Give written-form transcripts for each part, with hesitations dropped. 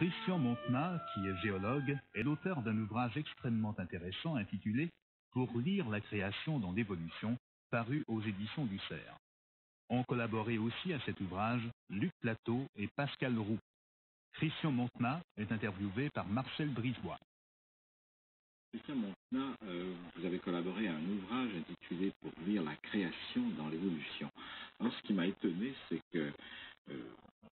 Christian Montenat, qui est géologue, est l'auteur d'un ouvrage extrêmement intéressant intitulé « Pour lire la création dans l'évolution », paru aux éditions du Cerf. Ont collaboré aussi à cet ouvrage Luc Plateau et Pascal Roux. Christian Montenat est interviewé par Marcel Brisebois. Christian Montenat, vous avez collaboré à un ouvrage intitulé « Pour lire la création dans l'évolution ». Alors, ce qui m'a étonné, c'est que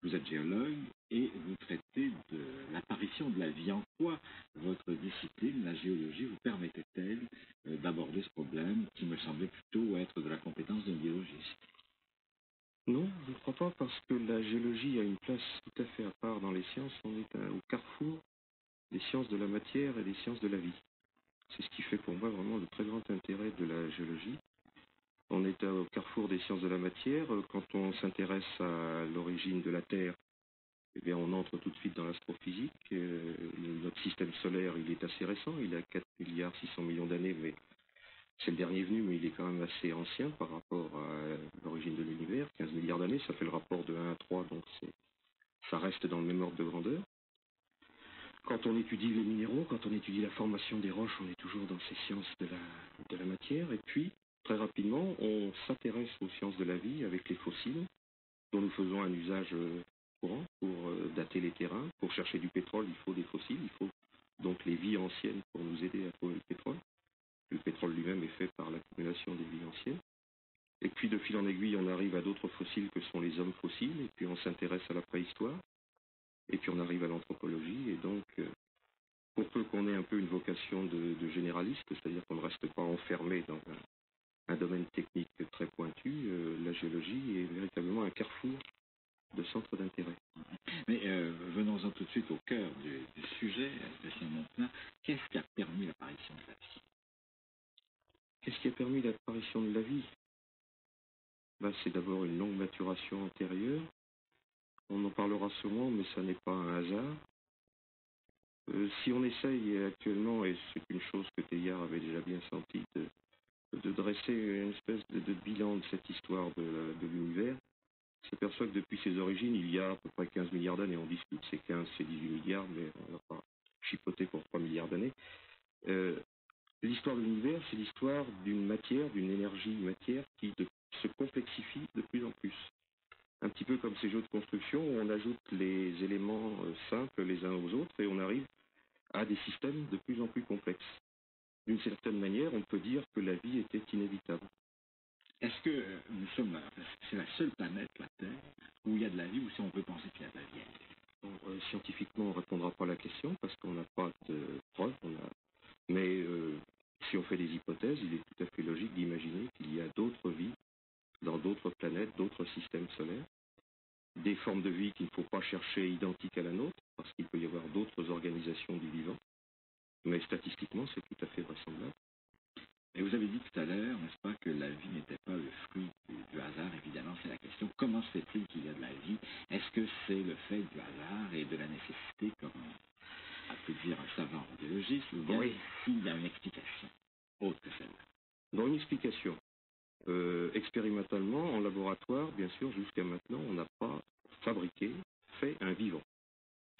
vous êtes géologue et vous traitez de l'apparition de la vie. En quoi votre discipline, la géologie, vous permettait-elle d'aborder ce problème qui me semblait plutôt être de la compétence d'un biologiste? Non, je ne crois pas, parce que la géologie a une place tout à fait à part dans les sciences. On est au carrefour des sciences de la matière et des sciences de la vie. C'est ce qui fait pour moi vraiment le très grand intérêt de la géologie. On est au carrefour des sciences de la matière. Quand on s'intéresse à l'origine de la Terre, eh bien, on entre tout de suite dans l'astrophysique. Notre système solaire, il est assez récent, il a 4 milliards 600 millions d'années, mais c'est le dernier venu, mais il est quand même assez ancien par rapport à l'origine de l'univers. 15 milliards d'années, ça fait le rapport de 1 à 3, donc ça reste dans le même ordre de grandeur. Quand on étudie les minéraux, quand on étudie la formation des roches, on est toujours dans ces sciences de la matière. Et puis, très rapidement, on s'intéresse aux sciences de la vie avec les fossiles, dont nous faisons un usage courant pour dater les terrains. Pour chercher du pétrole, il faut des fossiles, il faut donc les vies anciennes pour nous aider à trouver le pétrole. Le pétrole lui-même est fait par l'accumulation des vies anciennes. Et puis, de fil en aiguille, on arrive à d'autres fossiles que sont les hommes fossiles, et puis on s'intéresse à la préhistoire. Et puis on arrive à l'anthropologie, et donc, pour peu qu'on ait un peu une vocation de généraliste, c'est-à-dire qu'on ne reste pas enfermé dans un domaine technique très pointu, la géologie est véritablement un carrefour de centres d'intérêt. Mais venons-en tout de suite au cœur du sujet, Christian Montenat. Qu'est-ce qui a permis l'apparition de la vie? Qu'est-ce qui a permis l'apparition de la vie? C'est d'abord une longue maturation antérieure. On en parlera sûrement, mais ça n'est pas un hasard. Si on essaye actuellement, et c'est une chose que Teilhard avait déjà bien senti, de dresser une espèce de bilan de cette histoire de l'univers, on s'aperçoit que depuis ses origines, il y a à peu près 15 milliards d'années. On discute c'est 15, c'est 18 milliards, mais on n'a pas chipoté pour 3 milliards d'années. L'histoire de l'univers, c'est l'histoire d'une matière, d'une énergie matière qui se complexifie de plus en plus. Un petit peu comme ces jeux de construction où on ajoute les éléments simples les uns aux autres et on arrive à des systèmes de plus en plus complexes. D'une certaine manière, on peut dire que la vie était inévitable. Est-ce que c'est la seule planète, la Terre, où il y a de la vie, ou si on peut penser qu'il y a de la vie ailleurs? Scientifiquement, on ne répondra pas à la question parce qu'on n'a pas de preuves. Mais si on fait des hypothèses, il est tout à fait logique d'imaginer qu'il y a d'autres vies dans d'autres planètes, d'autres systèmes solaires, des formes de vie qu'il ne faut pas chercher identiques à la nôtre, parce qu'il peut y avoir d'autres organisations du vivant. Mais statistiquement, c'est tout à fait vraisemblable. Et vous avez dit tout à l'heure, n'est-ce pas, que la vie n'était pas le fruit du hasard. Évidemment, c'est la question. Comment se fait-il qu'il y a de la vie? Est-ce que c'est le fait du hasard et de la nécessité, comme a pu dire un savant biologiste, ou bien s'il y a une explication autre que celle-là? Dans une explication. Expérimentalement, en laboratoire, bien sûr, jusqu'à maintenant, on n'a pas fabriqué, fait un vivant.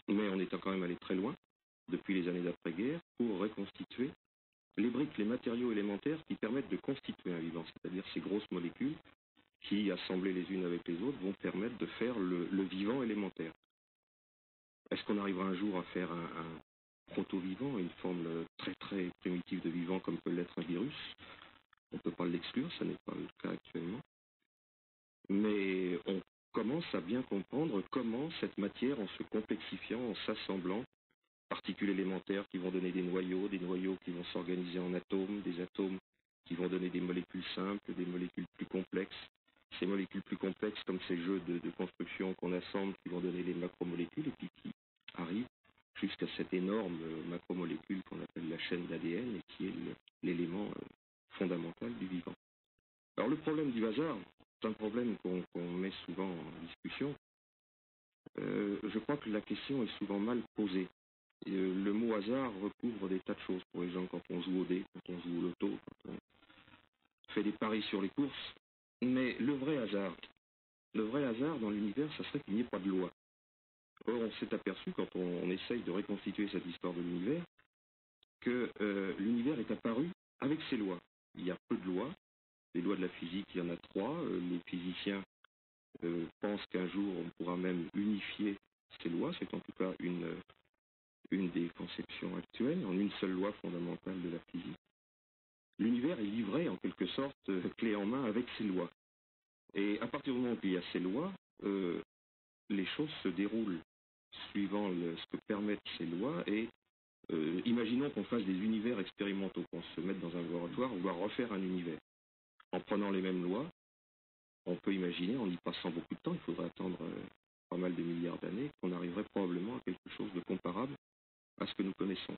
Mais on est quand même allé très loin, depuis les années d'après-guerre, pour reconstituer les briques, les matériaux élémentaires qui permettent de constituer un vivant, c'est-à-dire ces grosses molécules qui, assemblées les unes avec les autres, vont permettre de faire le vivant élémentaire. Est-ce qu'on arrivera un jour à faire un proto-vivant, une forme très très primitive de vivant comme peut l'être un virus? On ne peut pas l'exclure, ça n'est pas le cas actuellement. Mais on commence à bien comprendre comment cette matière, en se complexifiant, en s'assemblant, particules élémentaires qui vont donner des noyaux qui vont s'organiser en atomes, des atomes qui vont donner des molécules simples, des molécules plus complexes. Ces molécules plus complexes, comme ces jeux de construction qu'on assemble, qui vont donner les macromolécules, et puis qui arrivent jusqu'à cette énorme macromolécule qu'on appelle la chaîne d'ADN, et qui est l'élément fondamental du vivant. Alors le problème du hasard, c'est un problème qu'on met souvent en discussion. Je crois que la question est souvent mal posée. Le mot hasard recouvre des tas de choses pour les gens quand on joue au dé, quand on joue au loto, quand on fait des paris sur les courses. Mais le vrai hasard dans l'univers, ça serait qu'il n'y ait pas de loi. Or, on s'est aperçu, quand on essaye de reconstituer cette histoire de l'univers, que l'univers est apparu avec ses lois. Il y a peu de lois. Les lois de la physique, il y en a 3. Les physiciens pensent qu'un jour, on pourra même unifier ces lois. C'est en tout cas une des conceptions actuelles, en une seule loi fondamentale de la physique. L'univers est livré, en quelque sorte, clé en main avec ses lois. Et à partir du moment qu'il y a ces lois, les choses se déroulent suivant ce que permettent ces lois. Et imaginons qu'on fasse des univers expérimentaux, qu'on se mette dans un laboratoire, on doit refaire un univers. En prenant les mêmes lois, on peut imaginer, en y passant beaucoup de temps, il faudrait attendre pas mal de milliards d'années, qu'on arriverait probablement à quelque chose de comparable à ce que nous connaissons.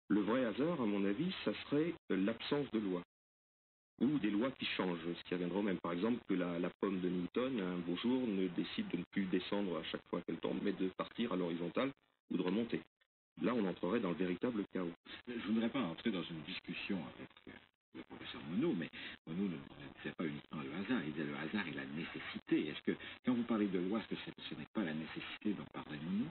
Le vrai hasard, à mon avis, ça serait l'absence de lois, ou des lois qui changent, ce qui reviendra au même. Par exemple, que la pomme de Newton, un beau jour, ne décide de ne plus descendre à chaque fois qu'elle tombe, mais de partir à l'horizontale ou de remonter. Là, on entrerait dans le véritable chaos. Je ne voudrais pas entrer dans une discussion avec le professeur Monod, mais Monod ne disait pas uniquement le hasard, il disait le hasard et la nécessité. Est-ce que, quand vous parlez de loi, est-ce que ce n'est pas la nécessité dont parlait Monod?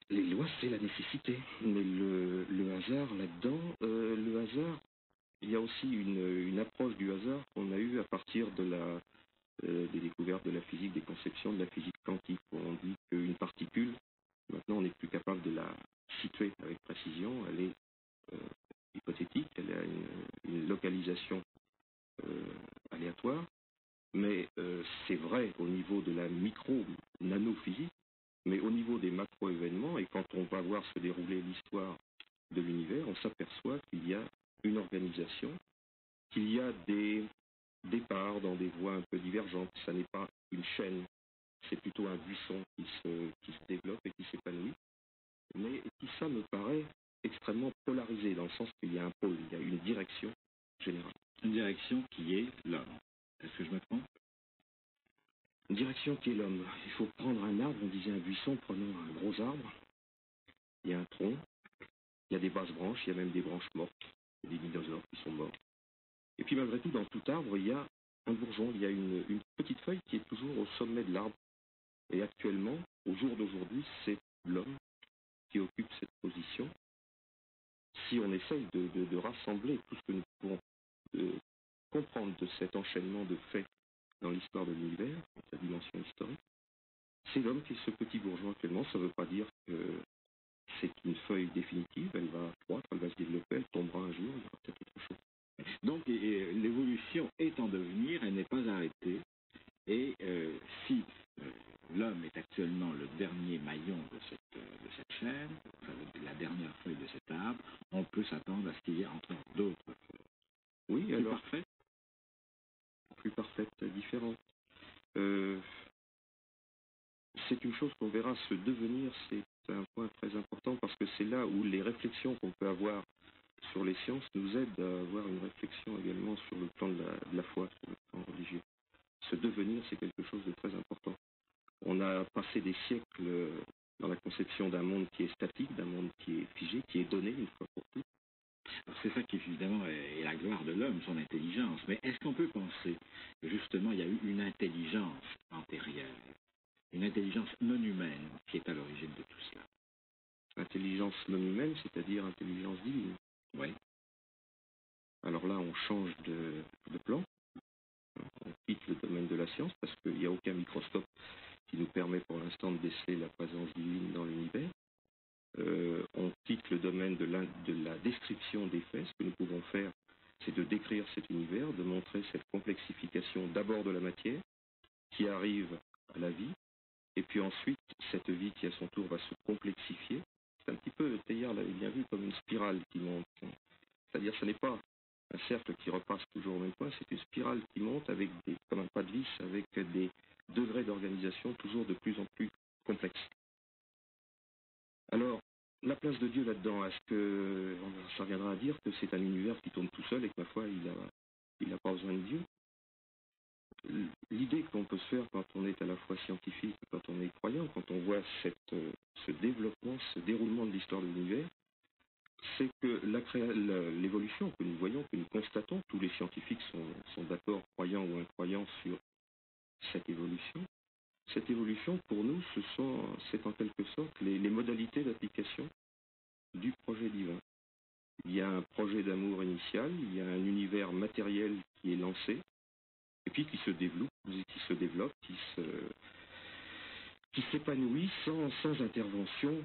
Les lois, c'est la nécessité, mais le hasard là-dedans, le hasard, il y a aussi une approche du hasard qu'on a eue à partir des découvertes de la physique, des conceptions de la physique quantique, où on dit qu'une particule, maintenant on n'est plus capable de la situer avec précision, elle est hypothétique, elle a une localisation aléatoire, mais c'est vrai au niveau de la micro-nanophysique, mais au niveau des macro-événements, et quand on va voir se dérouler l'histoire de l'univers, on s'aperçoit qu'il y a une organisation, qu'il y a des départs dans des voies un peu divergentes. Ça n'est pas une chaîne, c'est plutôt un buisson qui se développe et qui s'épanouit. Mais tout ça me paraît extrêmement polarisé, dans le sens qu'il y a un pôle, il y a une direction générale. Une direction qui est l'homme. Est-ce que je me trompe? Une direction qui est l'homme. Il faut prendre un arbre, on disait un buisson, prenons un gros arbre. Il y a un tronc, il y a des basses branches, il y a même des branches mortes, des dinosaures qui sont morts. Et puis malgré tout, dans tout arbre, il y a un bourgeon, il y a une petite feuille qui est toujours au sommet de l'arbre. Et actuellement, au jour d'aujourd'hui, c'est l'homme qui occupe cette position. Si on essaye de rassembler tout ce que nous pouvons comprendre de cet enchaînement de faits dans l'histoire de l'univers, dans sa dimension historique, c'est l'homme qui est ce petit bourgeon actuellement. Ça ne veut pas dire que c'est une feuille définitive, elle va croître, elle va se développer, elle tombera un jour, il y aura peut-être autre chose. Donc l'évolution est en devenir, elle n'est pas arrêtée. Et si l'homme est actuellement le dernier maillon de cette chaîne, enfin, la dernière feuille de cet arbre, on peut s'attendre à ce qu'il y ait encore d'autres feuilles. Oui, plus alors, parfaites. Plus parfaite, différente. C'est une chose qu'on verra se devenir, c'est un point très important parce que c'est là où les réflexions qu'on peut avoir sur les sciences nous aident à avoir une réflexion également sur le plan de la foi, sur le plan religieux. Ce devenir, c'est quelque chose de très important. On a passé des siècles dans la conception d'un monde qui est statique, d'un monde qui est figé, qui est donné une fois pour toutes. C'est ça qui évidemment est la gloire de l'homme, son intelligence. Mais est-ce qu'on peut penser que justement il y a eu une intelligence antérieure, une intelligence non humaine qui est à l'origine de tout cela? Intelligence non humaine, c'est-à-dire intelligence divine. Oui. Alors là, on change de plan. On quitte le domaine de la science parce qu'il n'y a aucun microscope qui nous permet pour l'instant de déceler la présence divine dans l'univers. On quitte le domaine de la description des faits. Ce que nous pouvons faire, c'est de décrire cet univers, de montrer cette complexification d'abord de la matière qui arrive à la vie, et puis ensuite cette vie qui à son tour va se complexifier. C'est un petit peu, Teilhard l'avait bien vu, comme une spirale qui monte. C'est-à-dire ce n'est pas un cercle qui repasse toujours au même point, c'est une spirale qui monte avec comme un pas de vis, avec des degrés d'organisation toujours de plus en plus complexes. Alors, la place de Dieu là-dedans, est-ce que ça reviendra à dire que c'est un univers qui tourne tout seul et que ma foi, il n'a pas besoin de Dieu? L'idée qu'on peut se faire quand on est à la fois scientifique, quand on est croyant, quand on voit ce développement, ce déroulement de l'histoire de l'univers, c'est que l'évolution que nous voyons, que nous constatons, tous les scientifiques sont d'accord, croyants ou incroyants, sur cette évolution, Cette évolution, pour nous, c'est en quelque sorte les modalités d'application du projet divin. Il y a un projet d'amour initial, il y a un univers matériel qui est lancé, et puis qui se développe, qui s'épanouit sans intervention,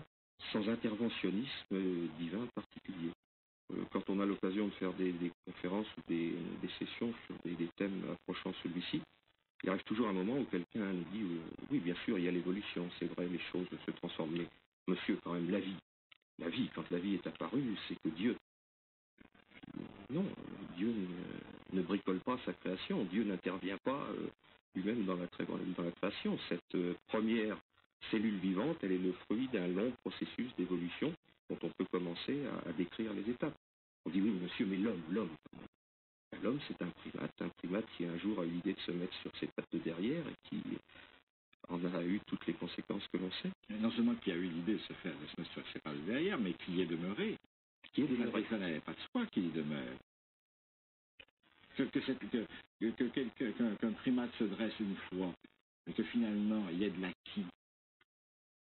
sans interventionnisme divin particulier. Quand on a l'occasion de faire des conférences ou des sessions sur des thèmes approchant celui-ci, il arrive toujours un moment où quelqu'un nous dit oui, bien sûr, il y a l'évolution, c'est vrai, les choses se transforment, mais monsieur, quand même, la vie, quand la vie est apparue, c'est que Dieu, non, Dieu ne bricole pas sa création, Dieu n'intervient pas lui-même dans la création. Cette première cellule vivante, elle est le fruit d'un long processus d'évolution dont on peut commencer à décrire les étapes. On dit oui, monsieur, mais l'homme, c'est un primate qui un jour a eu l'idée de se mettre sur ses pattes de derrière et qui en a eu toutes les conséquences que l'on sait. Et non seulement qui a eu l'idée de se mettre sur ses pattes de derrière, mais qui y est demeuré. Ça n'avait pas de soi qu'il y demeure. Qu'un primate se dresse une fois, et que finalement il y ait de l'acquis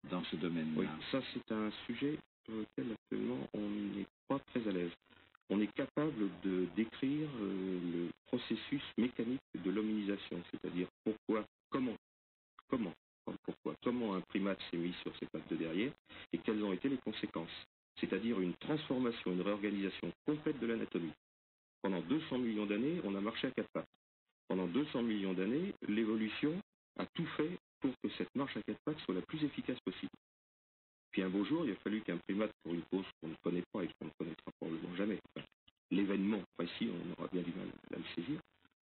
dans ce domaine-là. Oui, ça c'est un sujet sur lequel actuellement on n'est pas très à l'aise. On est capable de décrire le processus mécanique de l'hominisation, c'est-à-dire comment un primate s'est mis sur ses pattes de derrière et quelles ont été les conséquences, c'est-à-dire une transformation, une réorganisation complète de l'anatomie. Pendant 200 millions d'années, on a marché à quatre pattes. Pendant 200 millions d'années, l'évolution a tout fait pour que cette marche à quatre pattes soit la plus efficace possible. Puis un beau jour, il a fallu qu'un primate, pour une cause qu'on ne connaît pas et qu'on ne connaîtra probablement jamais, l'événement précis, on aura bien du mal à le saisir,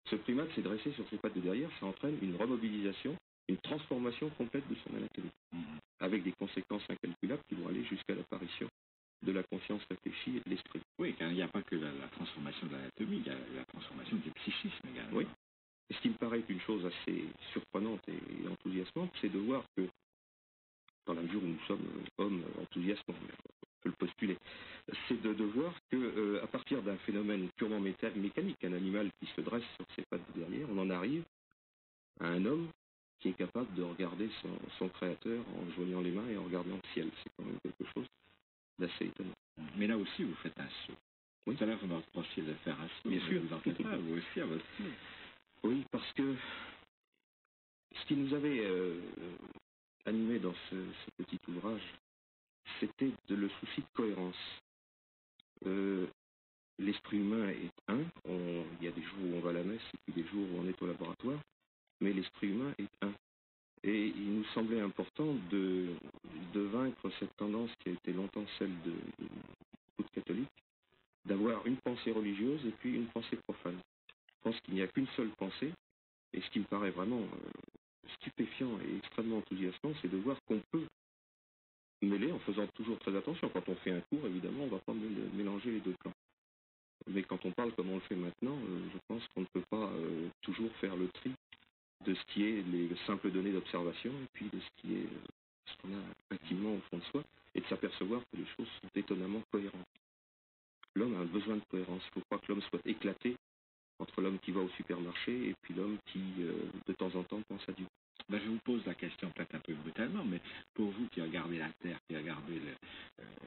ce primate s'est dressé sur ses pattes de derrière, ça entraîne une remobilisation, une transformation complète de son anatomie, avec des conséquences incalculables qui vont aller jusqu'à l'apparition de la conscience réfléchie et de l'esprit. Oui, car il n'y a pas que la transformation de l'anatomie, il y a la transformation du psychisme également. Oui. Et ce qui me paraît une chose assez surprenante et enthousiasmante, c'est de voir que, dans la mesure où nous sommes hommes enthousiasmants, on peut le postuler, c'est de voir que, à partir d'un phénomène purement mécanique, un animal qui se dresse sur ses pattes de derrière, on en arrive à un homme qui est capable de regarder son créateur en joignant les mains et en regardant le ciel. C'est quand même quelque chose d'assez étonnant. Mais là aussi, vous faites un saut. Oui. Tout à l'heure, vous m'avez reproché de faire un saut. Bien sûr. Vous en faites pas, vous aussi, à votre tour. Oui, parce que ce qui nous avait animé dans ce petit ouvrage, c'était le souci de cohérence. L'esprit humain est un. Il y a des jours où on va à la messe et puis des jours où on est au laboratoire, mais l'esprit humain est un. Et il nous semblait important de vaincre cette tendance qui a été longtemps celle de beaucoup de catholiques, d'avoir une pensée religieuse et puis une pensée profane. Je pense qu'il n'y a qu'une seule pensée, et ce qui me paraît vraiment stupéfiant et extrêmement enthousiasmant, c'est de voir qu'on peut mêler, en faisant toujours très attention. Quand on fait un cours, évidemment, on ne va pas mélanger les deux plans. Mais quand on parle comme on le fait maintenant, je pense qu'on ne peut pas toujours faire le tri de ce qui est les simples données d'observation et puis de ce qui est ce qu'on a intimement au fond de soi, et de s'apercevoir que les choses sont étonnamment cohérentes. L'homme a un besoin de cohérence. Il ne faut pas que l'homme soit éclaté entre l'homme qui va au supermarché et puis l'homme qui, de temps en temps, pense à Dieu. Ben, je vous pose la question peut-être un peu brutalement, mais pour vous qui regardez la Terre, qui regardez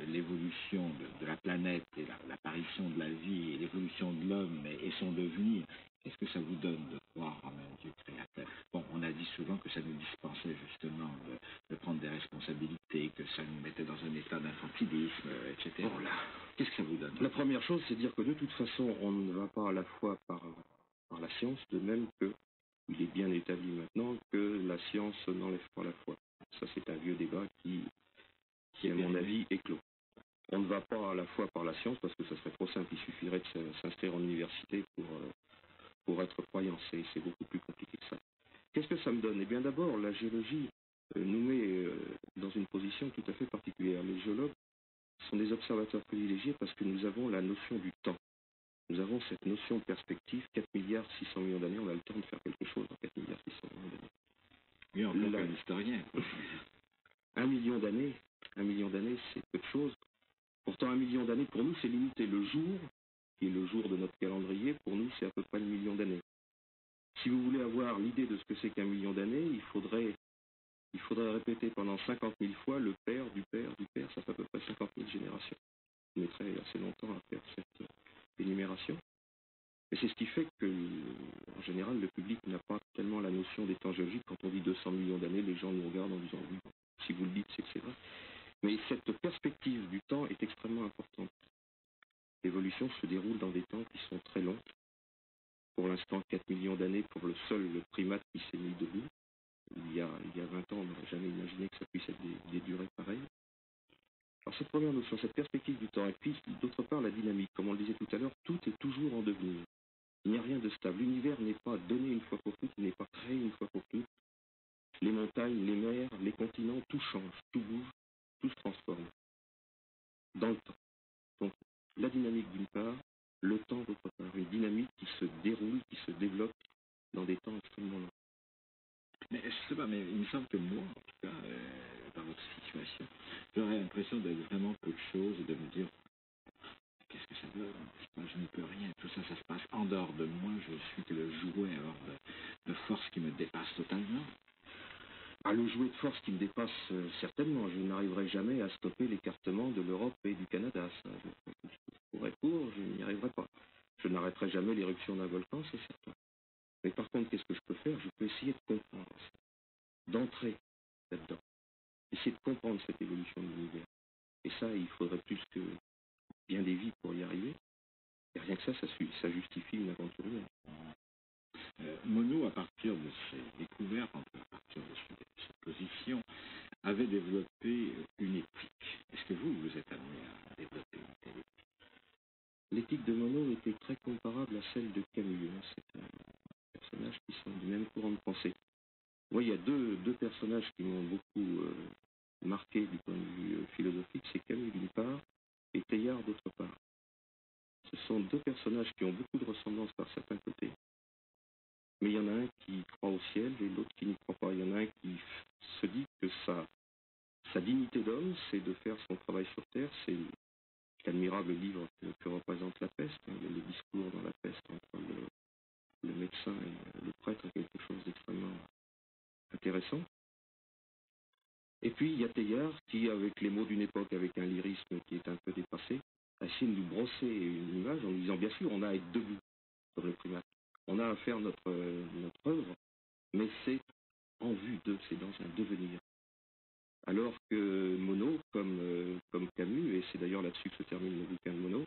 l'évolution de la planète et l'apparition de la vie et l'évolution de l'homme et son devenir, qu'est-ce que ça vous donne de croire en un Dieu créateur? Bon, on a dit souvent que ça nous dispensait justement de prendre des responsabilités, que ça nous mettait dans un état d'infantilisme, etc. Voilà. Qu'est-ce que ça vous donne? La première chose, c'est de dire que de toute façon, on ne va pas à la fois par la science, de même que il est bien établi maintenant que la science n'enlève pas la foi. Ça, c'est un vieux débat qui à mon avis, est clos. On ne va pas à la fois par la science, parce que ça serait trop simple, il suffirait de s'inscrire en université pour être croyant, c'est beaucoup plus compliqué que ça. Qu'est-ce que ça me donne? Eh bien d'abord, la géologie nous met dans une position tout à fait particulière. Les géologues sont des observateurs privilégiés parce que nous avons la notion du temps. Nous avons cette notion de perspective, 4 milliards 600 millions d'années, on a le temps de faire quelque chose dans 4 milliards 600 millions d'années. Oui, encore qu'un historien. 1 million d'années, c'est peu de choses. Pourtant, 1 million d'années, pour nous, c'est limité. Le jour, qui est le jour de notre calendrier, pour nous, c'est à peu près 1 million d'années. Si vous voulez avoir l'idée de ce que c'est qu'1 million d'années, il faudrait il faudrait répéter pendant 50 000 fois le père, du père, du père, ça fait à peu près 50 000 générations. Ça mettrait assez longtemps à faire cette énumération. Et c'est ce qui fait que, en général, le public n'a pas tellement la notion des temps géologiques. Quand on dit 200 millions d'années, les gens nous regardent en disant oui, si vous le dites, c'est que c'est vrai. Mais cette perspective du temps est extrêmement importante. L'évolution se déroule dans des temps qui sont très longs. Pour l'instant, 4 millions d'années pour le seul le primate qui s'est mis debout. Il y a 20 ans, on n'aurait jamais imaginé que ça puisse être des durées pareilles. Alors cette première notion, cette perspective du temps, et puis d'autre part la dynamique, comme on le disait tout à l'heure, tout est toujours en devenir. Il n'y a rien de stable. L'univers n'est pas donné une fois pour toutes, il n'est pas créé une fois pour toutes. Les montagnes, les mers, les continents, tout change, tout bouge, tout se transforme dans le temps. Donc la dynamique d'une part, le temps d'autre part, une dynamique qui se déroule, qui se développe dans des temps extrêmement longs. Mais je sais pas, mais il me semble que moi, en tout cas, dans votre situation, j'aurais l'impression d'être vraiment peu de choses et de me dire qu'est-ce que ça veut? Je ne peux rien. Tout ça, ça se passe en dehors de moi. Je suis que le jouet alors de force qui me dépasse totalement. Ah, le jouet de force qui me dépasse, certainement. Je n'arriverai jamais à stopper l'écartement de l'Europe et du Canada. Ça, je pourrais pour, je n'y arriverai pas. Je n'arrêterai jamais l'éruption d'un volcan, c'est certain. Mais par contre, qu'est-ce que je peux faire? Je peux essayer de comprendre ça, d'entrer là-dedans, essayer de comprendre cette évolution de l'univers. Et ça, il faudrait plus que bien des vies pour y arriver. Et rien que ça justifie une aventure humaine. Monod, à partir de ses découvertes, à partir de cette position, avait développé une éthique. Est-ce que vous êtes amené à développer une telle éthique? L'éthique de Monod était très comparable à celle de Camus. C'est un personnage qui sont du même courant de pensée. Moi, il y a deux personnages qui m'ont beaucoup marqué du point de vue philosophique, c'est Camus d'une part et Teilhard d'autre part. Ce sont deux personnages qui ont beaucoup de ressemblances par certains côtés. Mais il y en a un qui croit au ciel et l'autre qui n'y croit pas. Il y en a un qui se dit que sa dignité d'homme, c'est de faire son travail sur Terre. C'est l'admirable livre que représente la peste. Le discours dans la peste entre le médecin et le prêtre est quelque chose d'extrêmement intéressant. Et puis il y a Teilhard qui, avec les mots d'une époque, avec un lyrisme qui est un peu dépassé, essaie de nous brosser une image en nous disant bien sûr on a à être debout comme le primate. On a à faire notre œuvre, mais c'est en vue d'eux, c'est dans un devenir. Alors que Monod, comme Camus, et c'est d'ailleurs là-dessus que se termine le bouquin de Monod,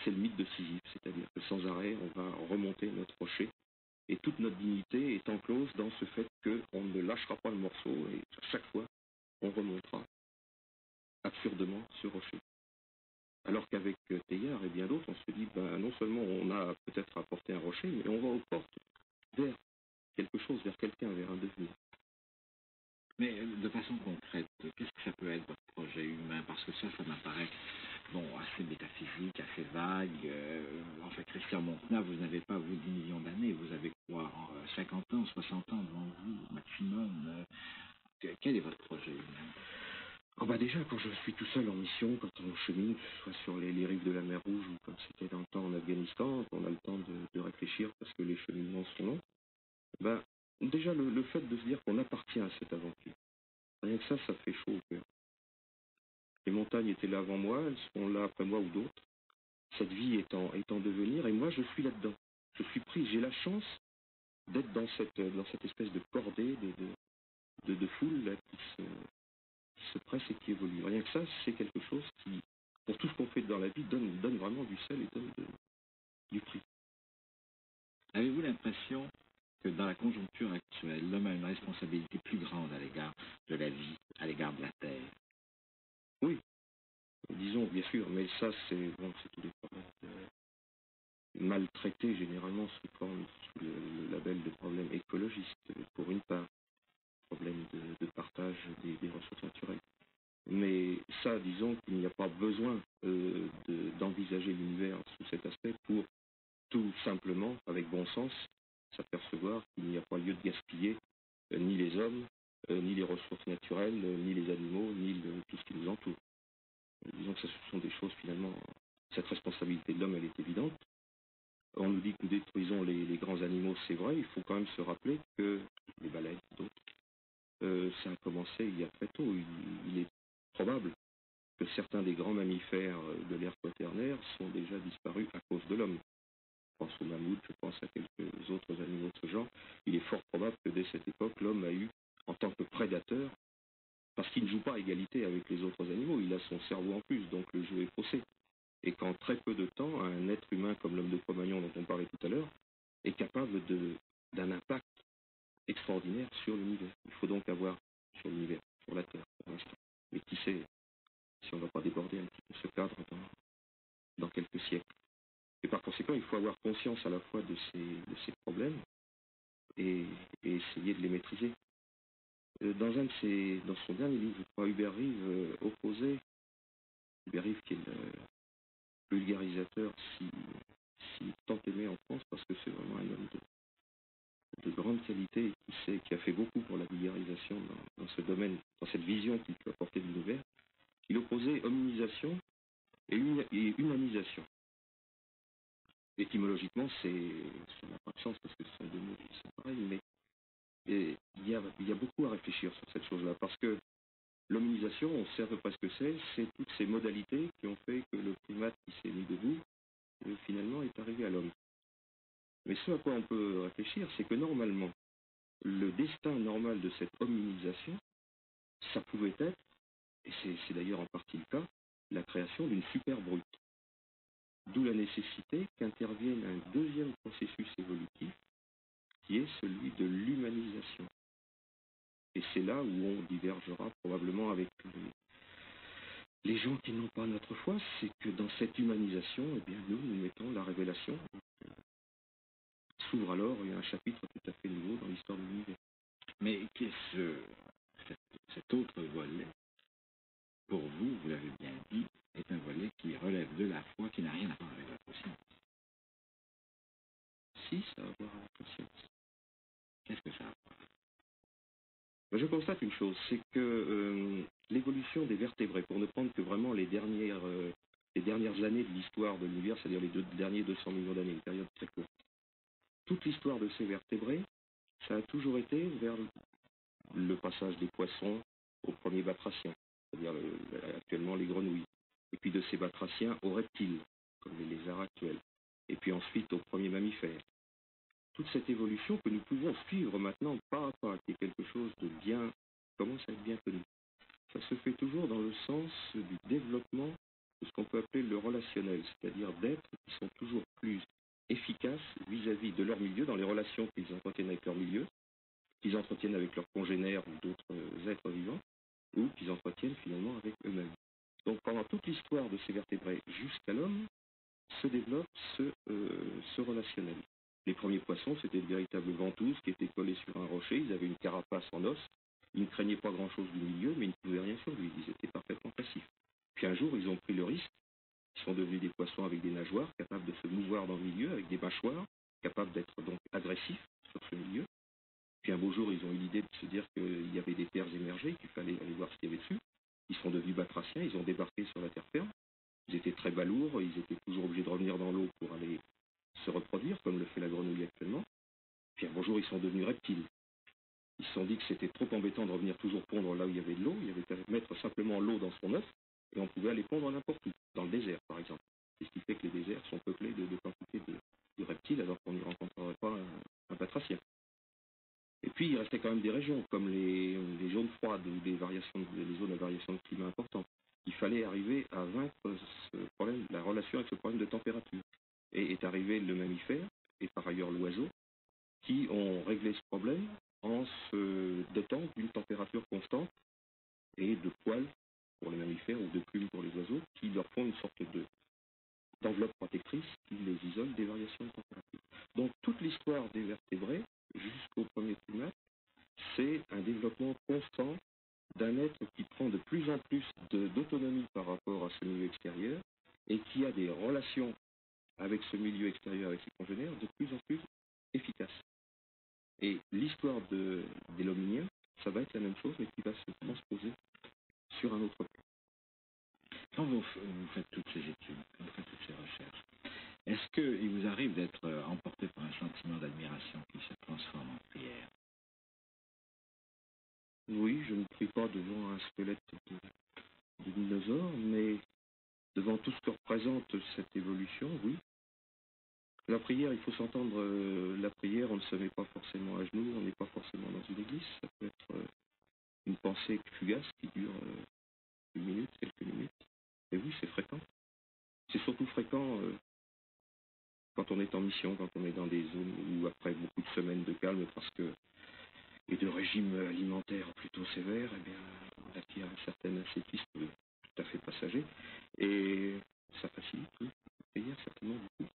c'est le mythe de Sisyphe, c'est-à-dire que sans arrêt, on va remonter notre rocher, et toute notre dignité est enclose dans ce fait qu'on ne lâchera pas le morceau, et à chaque fois, on remontera absurdement ce rocher. Alors qu'avec Teilhard et bien d'autres, on se dit, non seulement on a peut-être apporté un rocher, mais on va aux portes vers quelque chose, vers quelqu'un, vers un devenir. Mais de façon concrète, qu'est-ce que ça peut être votre projet humain? Parce que ça m'apparaît assez métaphysique, assez vague. En fait, Christian Montenat, vous n'avez pas, vous, 10 millions d'années, vous avez quoi, 50 ans, 60 ans devant vous, maximum. Quel est votre projet humain? Déjà, quand je suis tout seul en mission, quand on chemine, que ce soit sur les rives de la mer Rouge ou comme c'était dans le temps en Afghanistan, on a le temps de réfléchir parce que les cheminements sont longs, déjà le fait de se dire qu'on appartient à cette aventure, rien que ça fait chaud au cœur. Les montagnes étaient là avant moi, elles seront là après moi ou d'autres. Cette vie est en devenir et moi je suis là-dedans. Je suis pris, j'ai la chance d'être dans cette espèce de cordée de foule là, qui se presse et qui évolue. Rien que ça, c'est quelque chose qui, pour tout ce qu'on fait dans la vie, donne vraiment du sel et donne du prix. Avez-vous l'impression que dans la conjoncture actuelle, l'homme a une responsabilité plus grande à l'égard de la vie, à l'égard de la Terre? Oui, disons, bien sûr, mais ça, c'est tous les problèmes maltraités généralement sous le label de problèmes écologistes, pour une part, problème de partage des ressources naturelles. Mais ça, disons qu'il n'y a pas besoin d'envisager l'univers sous cet aspect pour tout simplement, avec bon sens, s'apercevoir qu'il n'y a pas lieu de gaspiller ni les hommes, ni les ressources naturelles, ni les animaux, ni tout ce qui nous entoure. Disons que ce sont des choses finalement, cette responsabilité de l'homme, elle est évidente. On nous dit que nous détruisons les grands animaux, c'est vrai, il faut quand même se rappeler que les baleines, d'autres, ça a commencé il y a très tôt. Il est probable que certains des grands mammifères de l'ère quaternaire sont déjà disparus à cause de l'homme. Je pense aux mammouths, je pense à quelques autres animaux de ce genre. Il est fort probable que dès cette époque, l'homme a eu, en tant que prédateur, parce qu'il ne joue pas à égalité avec les autres animaux, il a son cerveau en plus, donc le jeu est faussé. Et qu'en très peu de temps, un être humain comme l'homme de Cro-Magnon dont on parlait tout à l'heure, est capable d'un impact extraordinaire sur l'univers. Il faut donc avoir sur l'univers, sur la Terre, pour l'instant. Mais qui sait si on ne va pas déborder un petit peu ce cadre dans quelques siècles. Et par conséquent, il faut avoir conscience à la fois de ces problèmes et essayer de les maîtriser. Dans son dernier livre, je crois, Hubert Reeves opposait, Hubert Reeves qui est le vulgarisateur si tant aimé en France, parce que c'est vraiment un homme de grande qualité et qui a fait beaucoup pour la vulgarisation dans ce domaine, dans cette vision qu'il peut apporter de l'univers. Il opposait hominisation et humanisation. Étymologiquement, ça n'a pas de sens parce que ce sont deux mots qui sont pareils, mais il y a beaucoup à réfléchir sur cette chose-là, parce que l'hominisation, on sait à peu près ce que c'est toutes ces modalités qui ont fait que le primate qui s'est mis debout, finalement, est arrivé à l'homme. Mais ce à quoi on peut réfléchir, c'est que normalement, le destin normal de cette hominisation, ça pouvait être, et c'est d'ailleurs en partie le cas, la création d'une super brute. D'où la nécessité qu'intervienne un deuxième processus évolutif, qui est celui de l'humanisation. Et c'est là où on divergera probablement avec les gens qui n'ont pas notre foi, c'est que dans cette humanisation, eh bien, nous mettons la révélation. S'ouvre alors un chapitre tout à fait nouveau dans l'histoire de l'univers. Mais qu'est-ce cet autre volet, pour vous, vous l'avez bien dit, est un volet qui relève de la foi, qui n'a rien à voir avec la science. Si, ça a à voir avec la science. Qu'est-ce que ça a à voir? Je constate une chose, c'est que l'évolution des vertébrés, pour ne prendre que vraiment les dernières années de l'histoire de l'univers, c'est-à-dire les derniers 200 millions d'années, une période très courte, toute l'histoire de ces vertébrés, ça a toujours été vers le passage des poissons aux premiers batraciens, c'est-à-dire actuellement les grenouilles, et puis de ces batraciens aux reptiles, comme les lézards actuels, et puis ensuite aux premiers mammifères. Toute cette évolution que nous pouvons suivre maintenant pas à pas, qui est quelque chose de bien, commence à être bien connu. Ça se fait toujours dans le sens du développement de ce qu'on peut appeler le relationnel, c'est-à-dire d'êtres qui sont toujours plus efficaces vis-à-vis de leur milieu, dans les relations qu'ils entretiennent avec leur milieu, qu'ils entretiennent avec leurs congénères ou d'autres êtres vivants, ou qu'ils entretiennent finalement avec eux-mêmes. Donc pendant toute l'histoire de ces vertébrés jusqu'à l'homme, se développe ce relationnel. Les premiers poissons, c'était de véritables ventouses qui étaient collées sur un rocher, ils avaient une carapace en os, ils ne craignaient pas grand-chose du milieu, mais ils ne pouvaient rien sur lui, ils étaient parfaitement passifs. Puis un jour, ils ont pris le risque, ils sont devenus des poissons avec des nageoires, capables de se mouvoir dans le milieu, avec des mâchoires, capables d'être donc agressifs sur ce milieu. Puis un beau jour, ils ont eu l'idée de se dire qu'il y avait des terres émergées, qu'il fallait aller voir ce qu'il y avait dessus. Ils sont devenus batraciens, ils ont débarqué sur la terre ferme. Ils étaient très balourds, ils étaient toujours obligés de revenir dans l'eau pour aller se reproduire, comme le fait la grenouille actuellement. Puis un beau jour, ils sont devenus reptiles. Ils se sont dit que c'était trop embêtant de revenir toujours pondre là où il y avait de l'eau. Il y avait qu'à mettre simplement l'eau dans son œuf, et on pouvait aller pondre n'importe où, dans le désert par exemple. C'est ce qui fait que les déserts sont peuplés de quantités de reptiles, alors qu'on n'y rencontrerait pas un batracien. Et puis, il restait quand même des régions, comme les zones froides, ou les zones à variation de climat importante. Il fallait arriver à vaincre ce problème, la relation avec ce problème de température. Et est arrivé le mammifère, et par ailleurs l'oiseau, qui ont réglé ce problème en se dotant d'une température constante et de poils pour les mammifères ou de plumes pour les oiseaux, qui leur font une sorte d'enveloppe protectrice qui les isole des variations de température. Donc toute l'histoire des vertébrés, jusqu'au premier primate, c'est un développement constant d'un être qui prend de plus en plus d'autonomie par rapport à ce milieu extérieur et qui a des relations avec ce milieu extérieur, avec ses congénères, de plus en plus efficaces. Et l'histoire des lominiens, ça va être la même chose, mais qui va se transposer sur un autre plan. Quand vous faites toutes ces études, quand vous faites toutes ces recherches, est-ce qu'il vous arrive d'être emporté par un sentiment d'admiration qui se transforme en prière? Oui, je ne prie pas devant un squelette de dinosaure, mais devant tout ce que représente cette évolution, oui. La prière, il faut s'entendre, la prière, on ne se met pas forcément à genoux, on n'est pas forcément dans une église, ça peut être une pensée fugace qui dure une minute, quelques minutes. Et oui, c'est fréquent. C'est surtout fréquent quand on est en mission, quand on est dans des zones où après beaucoup de semaines de calme parce que et de régime alimentaire plutôt sévère, eh bien, on acquiert un certain ascétisme tout à fait passager et ça facilite, oui, la prière certainement beaucoup.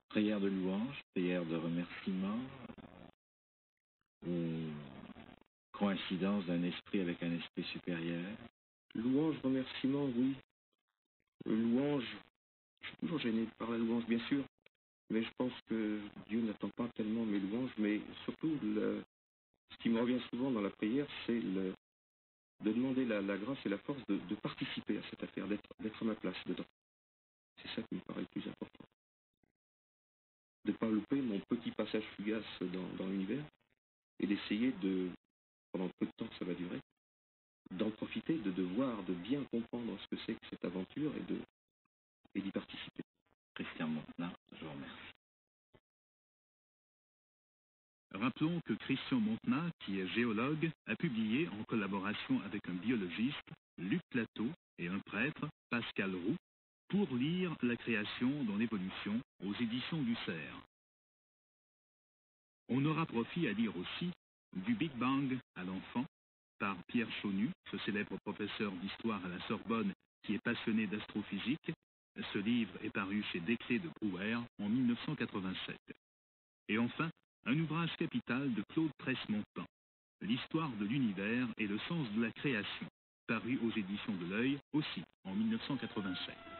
Prière de louange, prière de remerciement, ou coïncidence d'un esprit avec un esprit supérieur. Louange, remerciement, oui. Louange, je suis toujours gêné par la louange, bien sûr, mais je pense que Dieu n'attend pas tellement mes louanges, mais surtout, ce qui me revient souvent dans la prière, c'est de demander la grâce et la force de participer à cette affaire, d'être à ma place dedans. C'est ça qui me paraît le plus important. De ne pas louper mon petit passage fugace dans l'univers et d'essayer pendant peu de temps que ça va durer, d'en profiter, de voir, de bien comprendre ce que c'est que cette aventure et d'y participer. Christian Montenat, je vous remercie. Rappelons que Christian Montenat, qui est géologue, a publié en collaboration avec un biologiste, Luc Plateau, et un prêtre, Pascal Roux, Pour lire la création dans l'évolution aux éditions du Cerf. On aura profit à lire aussi Du Big Bang à l'enfant, par Pierre Chaunu, ce célèbre professeur d'histoire à la Sorbonne qui est passionné d'astrophysique. Ce livre est paru chez Desclée de Brouwer en 1987. Et enfin, un ouvrage capital de Claude Tresse-Montan, L'histoire de l'univers et le sens de la création, paru aux éditions de l'Œil aussi en 1987.